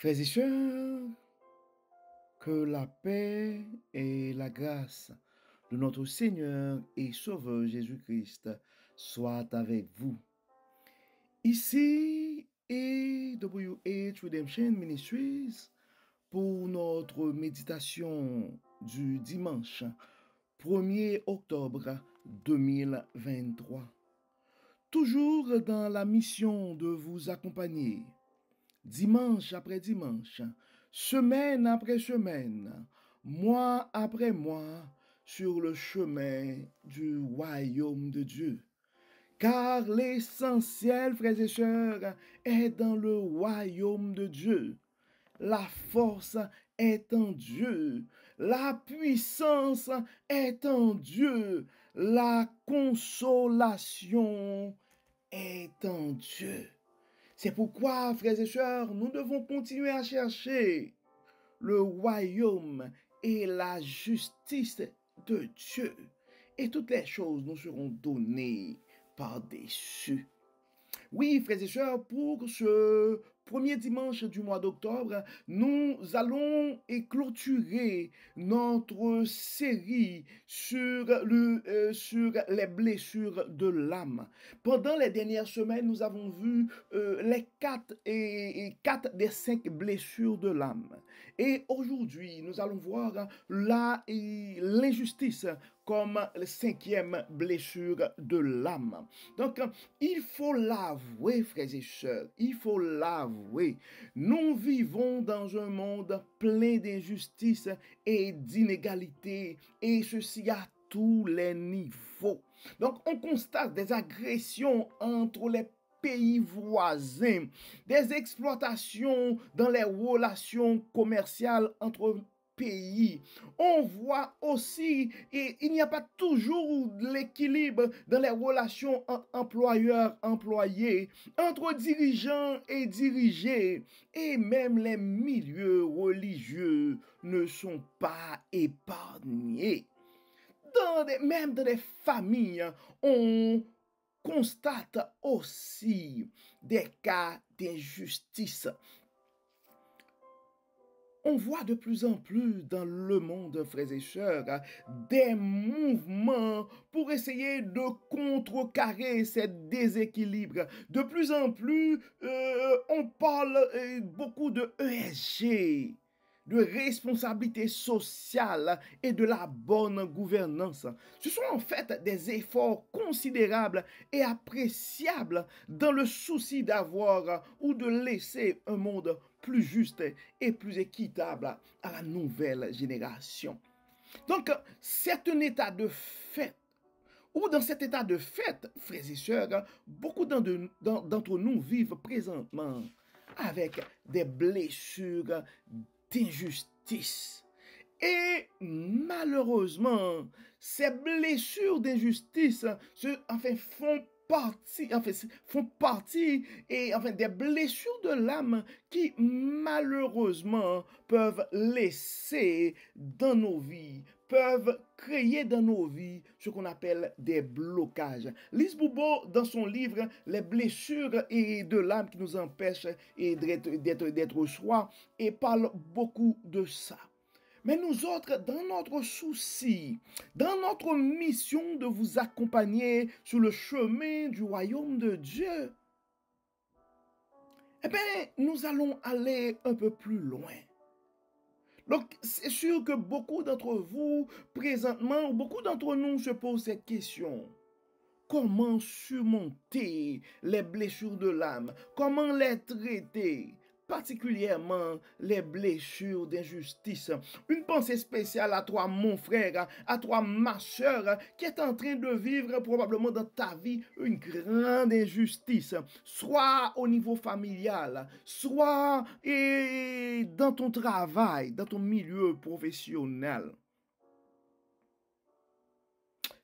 Frères et sœurs, que la paix et la grâce de notre Seigneur et Sauveur Jésus-Christ soient avec vous. Ici est WH Redemption Ministries pour notre méditation du dimanche 1er octobre 2023. Toujours dans la mission de vous accompagner, dimanche après dimanche, semaine après semaine, mois après mois, sur le chemin du royaume de Dieu. Car l'essentiel, frères et sœurs, est dans le royaume de Dieu. La force est en Dieu. La puissance est en Dieu. La consolation est en Dieu. C'est pourquoi, frères et sœurs, nous devons continuer à chercher le royaume et la justice de Dieu. Et toutes les choses nous seront données par-dessus. Oui, frères et sœurs, pour ce premier dimanche du mois d'octobre, nous allons clôturer notre série sur les blessures de l'âme. Pendant les dernières semaines, nous avons vu les quatre des 5 blessures de l'âme. Et aujourd'hui, nous allons voir l'injustice comme la 5e blessure de l'âme. Donc, il faut l'avouer, frères et sœurs, il faut l'avouer. Nous vivons dans un monde plein d'injustice et d'inégalité, et ceci à tous les niveaux. Donc, on constate des agressions entre les pays voisins, des exploitations dans les relations commerciales entre pays. On voit aussi, et il n'y a pas toujours l'équilibre dans les relations entre employeurs-employés, entre dirigeants et dirigés, et même les milieux religieux ne sont pas épargnés. Même dans les familles, on constate aussi des cas d'injustice. On voit de plus en plus dans le monde, frères et sœurs, des mouvements pour essayer de contrecarrer ces déséquilibres. De plus en plus, on parle beaucoup de ESG, de responsabilité sociale et de la bonne gouvernance. Ce sont en fait des efforts considérables et appréciables dans le souci d'avoir ou de laisser un monde plus juste et plus équitable à la nouvelle génération. Donc, c'est un état de fait. Ou dans cet état de fait, frères et sœurs, beaucoup d'entre nous vivent présentement avec des blessures d'injustice. Et malheureusement, ces blessures d'injustice font partie des blessures de l'âme qui malheureusement peuvent laisser dans nos vies, peuvent créer dans nos vies ce qu'on appelle des blocages. Lise Bourbeau, dans son livre Les blessures de l'âme qui nous empêchent d'être soi, et parle beaucoup de ça. Mais nous autres, dans notre souci, dans notre mission de vous accompagner sur le chemin du royaume de Dieu, eh bien, nous allons aller un peu plus loin. Donc, c'est sûr que beaucoup d'entre vous, présentement, beaucoup d'entre nous se posent cette question. Comment surmonter les blessures de l'âme? Comment les traiter? Particulièrement les blessures d'injustice. Une pensée spéciale à toi, mon frère, à toi, ma soeur, qui est en train de vivre probablement dans ta vie une grande injustice, soit au niveau familial, soit dans ton travail, dans ton milieu professionnel.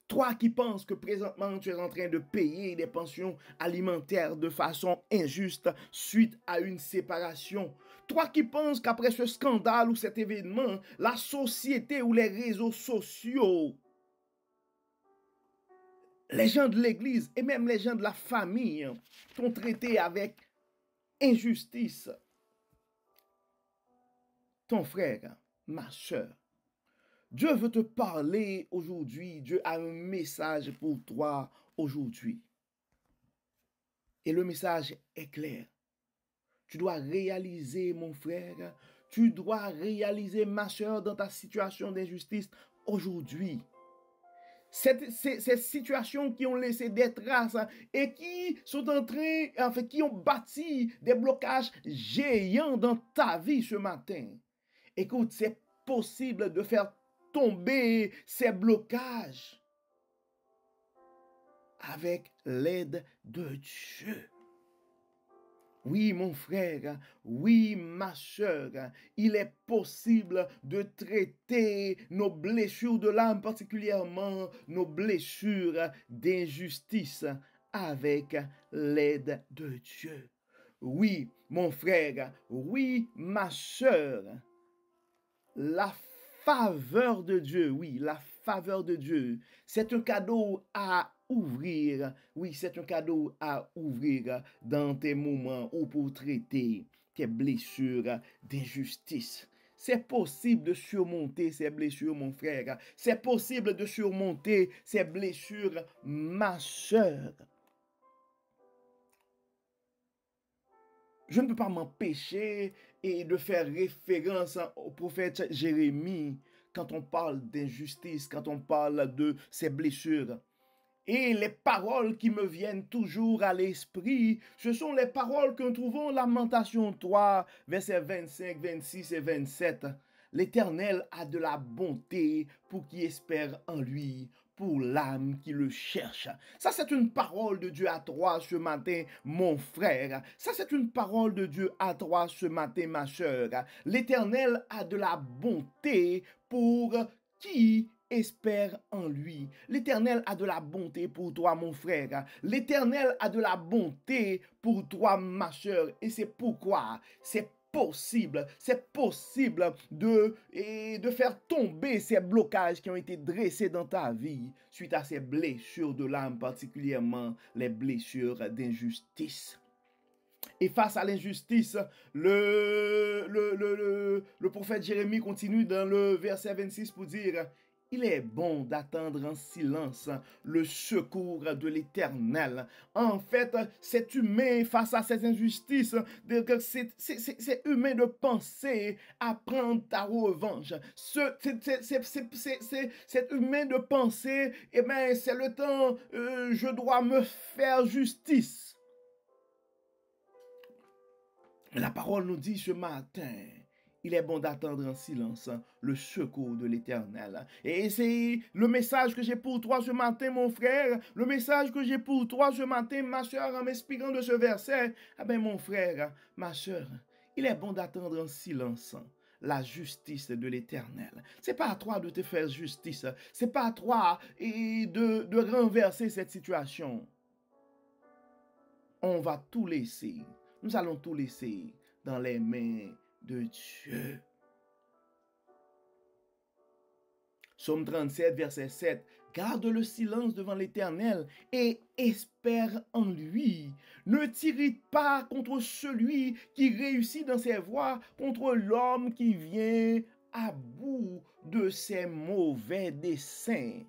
Toi qui penses que présentement tu es en train de payer des pensions alimentaires de façon injuste suite à une séparation. Toi qui penses qu'après ce scandale ou cet événement, la société ou les réseaux sociaux, les gens de l'église et même les gens de la famille t'ont traité avec injustice. ton frère, ma soeur. Dieu veut te parler aujourd'hui. Dieu a un message pour toi aujourd'hui. Et le message est clair. Tu dois réaliser, mon frère, tu dois réaliser, ma soeur, dans ta situation d'injustice aujourd'hui. Ces situations qui ont laissé des traces et qui sont en train, en fait, qui ont bâti des blocages géants dans ta vie ce matin. Écoute, c'est possible de faire tomber ces blocages avec l'aide de Dieu. Oui, mon frère, oui, ma soeur, il est possible de traiter nos blessures de l'âme, particulièrement nos blessures d'injustice, avec l'aide de Dieu. Oui, mon frère, oui, ma soeur, la faveur de Dieu, oui, la faveur de Dieu, c'est un cadeau à ouvrir. Oui, c'est un cadeau à ouvrir dans tes moments où pour traiter tes blessures d'injustice. C'est possible de surmonter ces blessures, mon frère. C'est possible de surmonter ces blessures, ma soeur. Je ne peux pas m'empêcher de faire référence au prophète Jérémie quand on parle d'injustice, quand on parle de ces blessures. Et les paroles qui me viennent toujours à l'esprit, ce sont les paroles que nous trouvons en Lamentation 3, versets 25, 26 et 27. L'Éternel a de la bonté pour qui espère en lui, pour l'âme qui le cherche. Ça, c'est une parole de Dieu à toi ce matin, mon frère. Ça, c'est une parole de Dieu à toi ce matin, ma soeur. L'Éternel a de la bonté pour qui espère en lui. L'Éternel a de la bonté pour toi, mon frère. L'Éternel a de la bonté pour toi, ma soeur. Et c'est pourquoi c'est possible de faire tomber ces blocages qui ont été dressés dans ta vie suite à ces blessures de l'âme, particulièrement les blessures d'injustice. Et face à l'injustice, le prophète Jérémie continue dans le verset 26 pour dire: il est bon d'attendre en silence le secours de l'Éternel. En fait, c'est humain face à ces injustices. C'est humain de penser à prendre ta revanche. C'est humain de penser, eh bien, c'est le temps, je dois me faire justice. La parole nous dit ce matin: il est bon d'attendre en silence le secours de l'Éternel. Et c'est le message que j'ai pour toi ce matin, mon frère. Le message que j'ai pour toi ce matin, ma soeur, en m'inspirant de ce verset. Ah ben, mon frère, ma soeur, il est bon d'attendre en silence la justice de l'Éternel. C'est pas à toi de te faire justice. C'est pas à toi de renverser cette situation. On va tout laisser. Nous allons tout laisser dans les mains de Dieu. Psaume 37, verset 7. Garde le silence devant l'Éternel et espère en lui. Ne t'irrite pas contre celui qui réussit dans ses voies, contre l'homme qui vient à bout de ses mauvais desseins.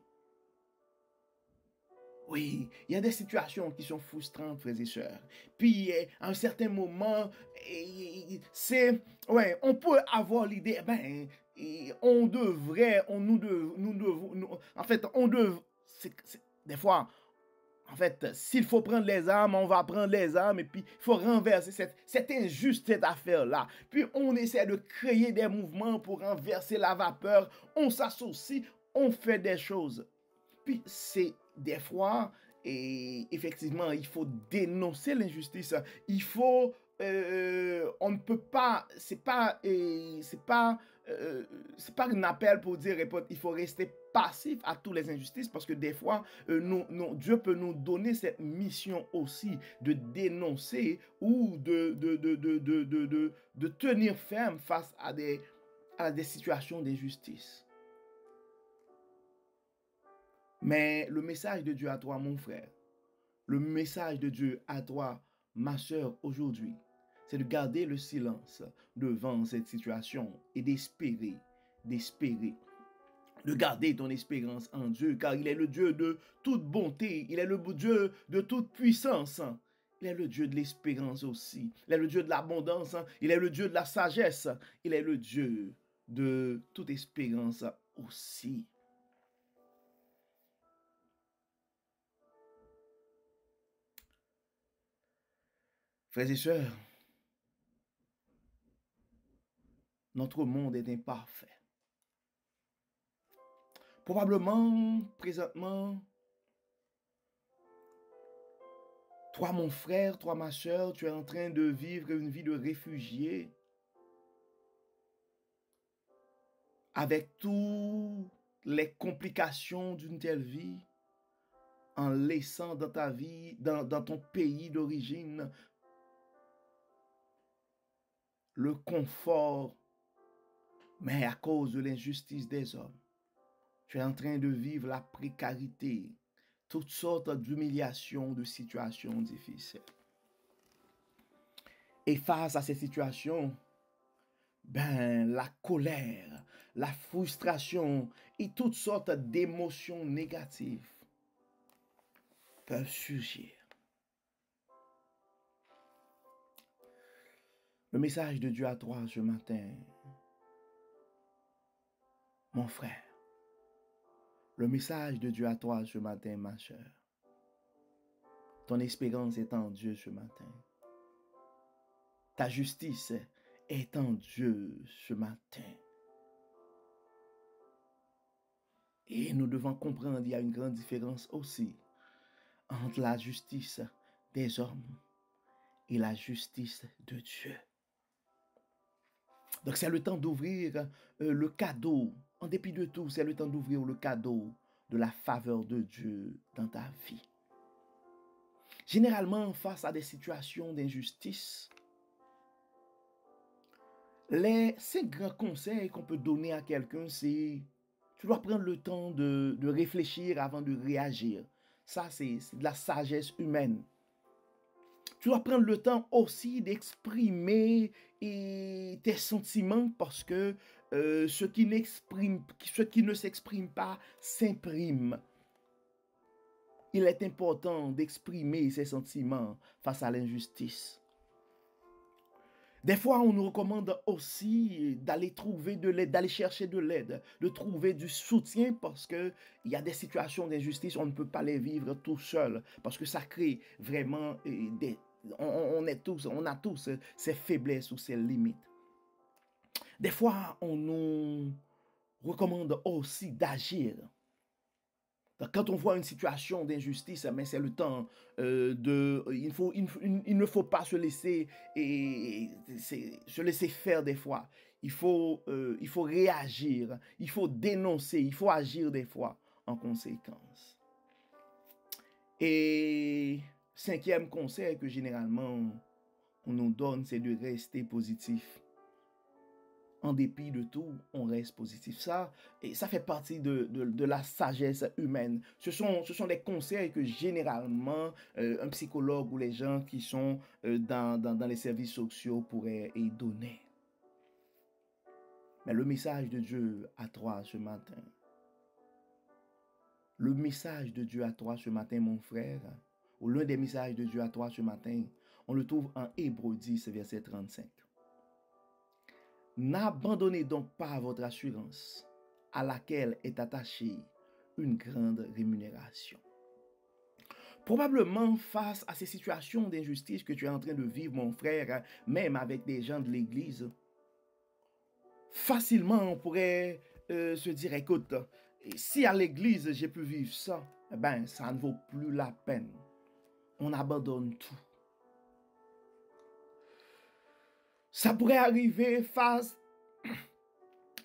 Oui, il y a des situations qui sont frustrantes, frères et sœurs. Puis, à un certain moment, on peut avoir l'idée, on devrait, des fois, en fait, s'il faut prendre les armes, on va prendre les armes et puis il faut renverser cette injuste cette affaire-là. Puis, on essaie de créer des mouvements pour renverser la vapeur. On s'associe, on fait des choses. Puis, c'est des fois, et effectivement, il faut dénoncer l'injustice. Il faut, on ne peut pas, c'est pas un appel pour dire, il faut rester passif à toutes les injustices, parce que des fois, Dieu peut nous donner cette mission aussi de dénoncer ou de tenir ferme face à des situations d'injustice. Mais le message de Dieu à toi, mon frère, le message de Dieu à toi, ma soeur, aujourd'hui, c'est de garder le silence devant cette situation et d'espérer, de garder ton espérance en Dieu, car il est le Dieu de toute bonté, il est le Dieu de toute puissance. Il est le Dieu de l'espérance aussi. Il est le Dieu de l'abondance. Il est le Dieu de la sagesse. Il est le Dieu de toute espérance aussi. Frères et sœurs, notre monde est imparfait. Probablement, présentement, toi, mon frère, toi, ma sœur, tu es en train de vivre une vie de réfugié avec toutes les complications d'une telle vie, en laissant dans ta vie, dans ton pays d'origine, le confort, mais à cause de l'injustice des hommes. Tu es en train de vivre la précarité, toutes sortes d'humiliations, de situations difficiles. Et face à ces situations, la colère, la frustration et toutes sortes d'émotions négatives peuvent surgir. Le message de Dieu à toi ce matin, mon frère. Le message de Dieu à toi ce matin, ma soeur. Ton espérance est en Dieu ce matin. Ta justice est en Dieu ce matin. Et nous devons comprendre qu'il y a une grande différence aussi entre la justice des hommes et la justice de Dieu. Donc c'est le temps d'ouvrir le cadeau. En dépit de tout, c'est le temps d'ouvrir le cadeau de la faveur de Dieu dans ta vie. Généralement, face à des situations d'injustice, les 5 grands conseils qu'on peut donner à quelqu'un, c'est tu dois prendre le temps de réfléchir avant de réagir. Ça, c'est de la sagesse humaine. Tu dois prendre le temps aussi d'exprimer tes sentiments parce que ce qui ne s'exprime pas s'imprime. Il est important d'exprimer ses sentiments face à l'injustice. Des fois, on nous recommande aussi d'aller trouver de l'aide, d'aller chercher de l'aide, de trouver du soutien parce qu'il y a des situations d'injustice, on ne peut pas les vivre tout seul parce que ça crée vraiment on a tous ces faiblesses ou ces limites. Des fois, on nous recommande aussi d'agir. Quand on voit une situation d'injustice, mais c'est le temps il ne faut pas se laisser faire des fois. Il faut réagir, il faut dénoncer, il faut agir des fois en conséquence. Et 5e conseil que généralement on nous donne, c'est de rester positif. En dépit de tout, on reste positif. Ça fait partie de la sagesse humaine. Ce sont des conseils que généralement un psychologue ou les gens qui sont dans les services sociaux pourraient y donner. Mais le message de Dieu à toi ce matin, le message de Dieu à toi ce matin, mon frère, ou l'un des messages de Dieu à toi ce matin, on le trouve en Hébreux 10, verset 35. N'abandonnez donc pas votre assurance, à laquelle est attachée une grande rémunération. Probablement face à ces situations d'injustice que tu es en train de vivre, mon frère, même avec des gens de l'Église, facilement on pourrait se dire, écoute, si à l'Église j'ai pu vivre ça, ça ne vaut plus la peine. On abandonne tout. Ça pourrait arriver face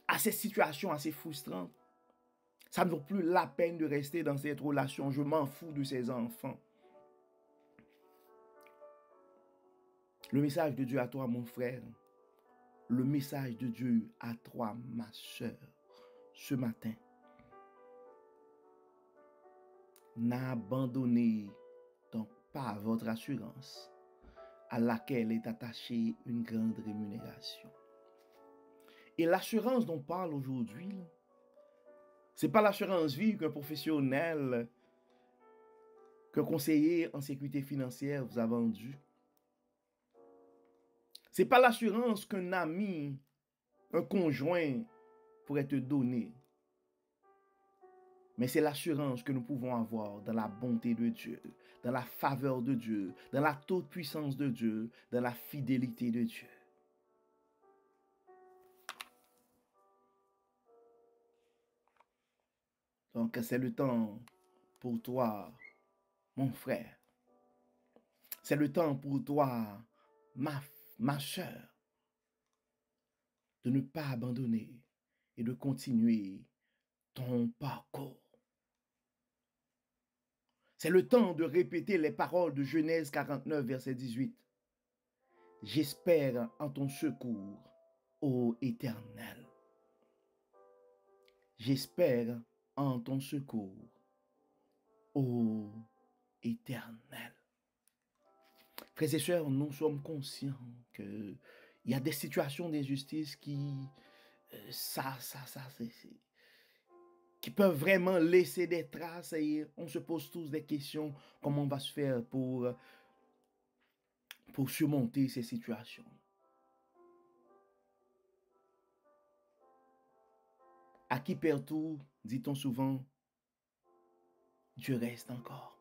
à ces situations assez frustrantes. Ça ne vaut plus la peine de rester dans cette relation. Je m'en fous de ces enfants. Le message de Dieu à toi, mon frère. Le message de Dieu à toi, ma soeur, ce matin. N'abandonnez donc pas votre assurance, à laquelle est attachée une grande rémunération. Et l'assurance dont on parle aujourd'hui, ce n'est pas l'assurance vie qu'un professionnel, qu'un conseiller en sécurité financière vous a vendu. Ce n'est pas l'assurance qu'un ami, un conjoint pourrait te donner. Mais c'est l'assurance que nous pouvons avoir dans la bonté de Dieu, dans la faveur de Dieu, dans la toute puissance de Dieu, dans la fidélité de Dieu. Donc c'est le temps pour toi, mon frère. C'est le temps pour toi, ma soeur, de ne pas abandonner et de continuer ton parcours. C'est le temps de répéter les paroles de Genèse 49, verset 18. J'espère en ton secours, ô Éternel. J'espère en ton secours, ô Éternel. Frères et sœurs, nous sommes conscients qu'il y a des situations d'injustice qui peuvent vraiment laisser des traces et on se pose tous des questions, comment on va se faire pour surmonter ces situations. À qui perd tout, dit-on souvent, Dieu reste encore.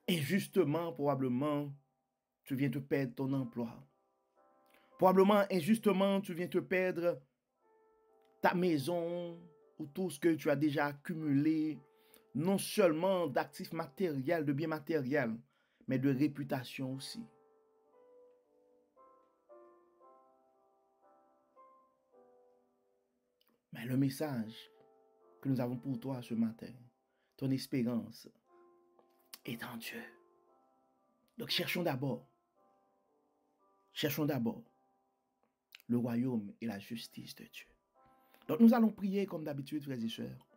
Injustement, probablement, tu viens te perdre ton emploi. Probablement, injustement, tu viens te perdre ta maison ou tout ce que tu as déjà accumulé, non seulement d'actifs matériels, de biens matériels, mais de réputation aussi. Mais le message que nous avons pour toi ce matin, ton espérance est en Dieu. Donc cherchons d'abord le royaume et la justice de Dieu. Donc nous allons prier comme d'habitude, frères et sœurs.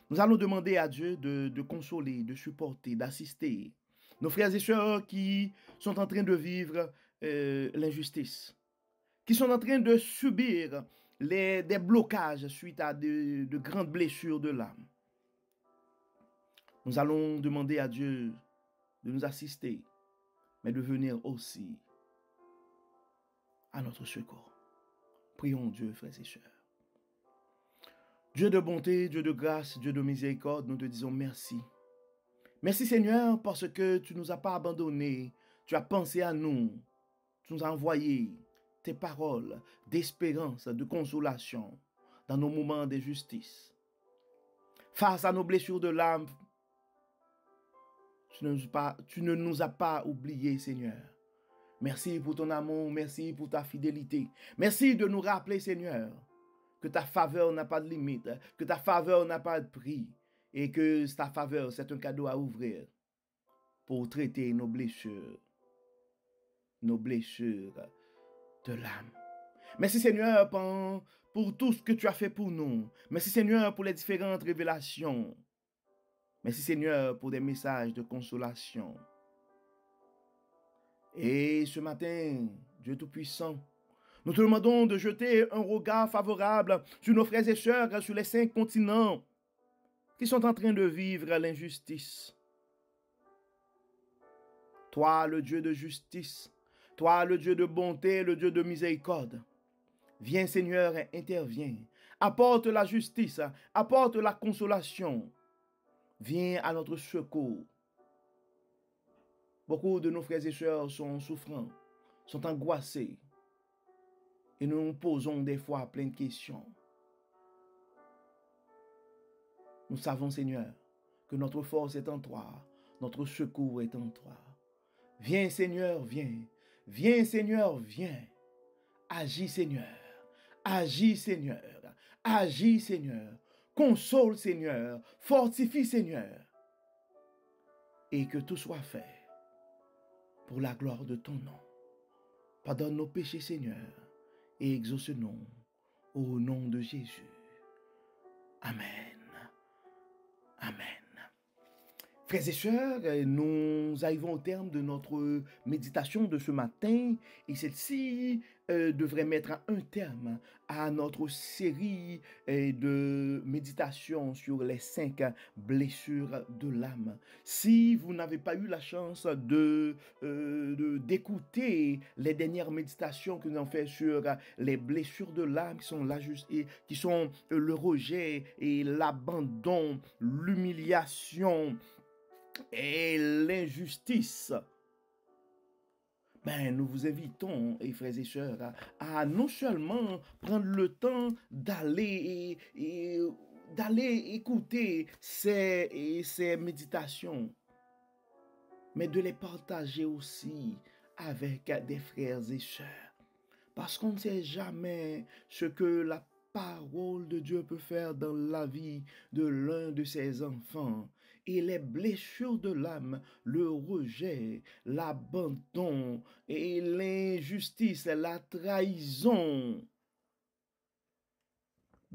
Nous allons demander à Dieu de consoler, de supporter, d'assister nos frères et sœurs qui sont en train de vivre l'injustice, qui sont en train de subir des blocages suite à de grandes blessures de l'âme. Nous allons demander à Dieu de nous assister, mais de venir aussi à notre secours. Prions Dieu, frères et sœurs. Dieu de bonté, Dieu de grâce, Dieu de miséricorde, nous te disons merci. Merci Seigneur parce que tu ne nous as pas abandonnés, tu as pensé à nous, tu nous as envoyé tes paroles d'espérance, de consolation dans nos moments de justice. Face à nos blessures de l'âme, tu ne nous as pas oubliés Seigneur. Merci pour ton amour, merci pour ta fidélité. Merci de nous rappeler Seigneur que ta faveur n'a pas de limite, que ta faveur n'a pas de prix et que ta faveur c'est un cadeau à ouvrir pour traiter nos blessures de l'âme. Merci Seigneur pour tout ce que tu as fait pour nous. Merci Seigneur pour les différentes révélations. Merci Seigneur pour des messages de consolation. Et ce matin, Dieu Tout-Puissant, nous te demandons de jeter un regard favorable sur nos frères et sœurs sur les 5 continents qui sont en train de vivre l'injustice. Toi, le Dieu de justice, toi, le Dieu de bonté, le Dieu de miséricorde, viens Seigneur et interviens. Apporte la justice, apporte la consolation. Viens à notre secours. Beaucoup de nos frères et sœurs sont souffrants, sont angoissés. Et nous nous posons des fois plein de questions. Nous savons, Seigneur, que notre force est en toi, notre secours est en toi. Viens, Seigneur, viens. Viens, Seigneur, viens. Agis, Seigneur. Agis, Seigneur. Agis, Seigneur. Console, Seigneur. Fortifie, Seigneur. Et que tout soit fait pour la gloire de ton nom. Pardonne nos péchés, Seigneur, et exauce-nous au nom de Jésus. Amen. Amen. Frères et sœurs, nous arrivons au terme de notre méditation de ce matin et celle-ci devrait mettre un terme à notre série de méditation sur les 5 blessures de l'âme. Si vous n'avez pas eu la chance d'écouter les dernières méditations que nous avons fait sur les blessures de l'âme qui sont le rejet et l'abandon, l'humiliation, et l'injustice, nous vous invitons, frères et sœurs, à non seulement prendre le temps d'aller écouter ces méditations, mais de les partager aussi avec des frères et sœurs. Parce qu'on ne sait jamais ce que la parole de Dieu peut faire dans la vie de l'un de ses enfants. Et les blessures de l'âme, le rejet, l'abandon et l'injustice, la trahison,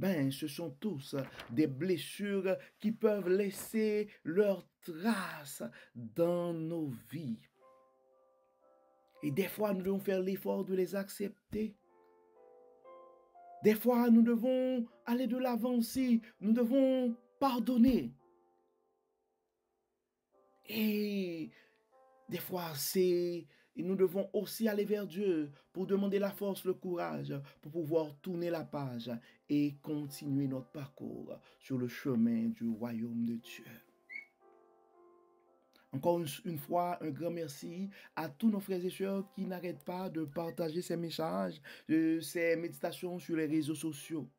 ce sont tous des blessures qui peuvent laisser leurs traces dans nos vies. Et des fois, nous devons faire l'effort de les accepter. Des fois, nous devons aller de l'avant aussi. Nous devons pardonner. Et des fois, nous devons aussi aller vers Dieu pour demander la force, le courage, pour pouvoir tourner la page et continuer notre parcours sur le chemin du royaume de Dieu. Encore une fois, un grand merci à tous nos frères et sœurs qui n'arrêtent pas de partager ces messages, ces méditations sur les réseaux sociaux.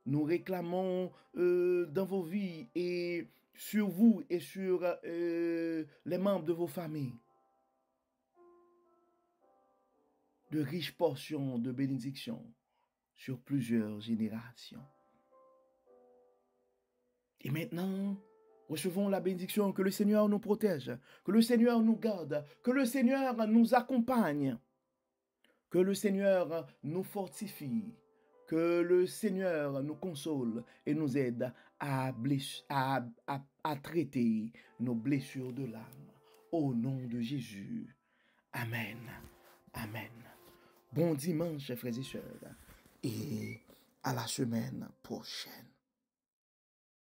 Nous réclamons dans vos vies et sur vous et sur les membres de vos familles de riches portions de bénédictions sur plusieurs générations. Et maintenant, recevons la bénédiction, que le Seigneur nous protège, que le Seigneur nous garde, que le Seigneur nous accompagne, que le Seigneur nous fortifie, que le Seigneur nous console et nous aide à traiter nos blessures de l'âme. Au nom de Jésus. Amen. Amen. Bon dimanche, frères et sœurs, et à la semaine prochaine.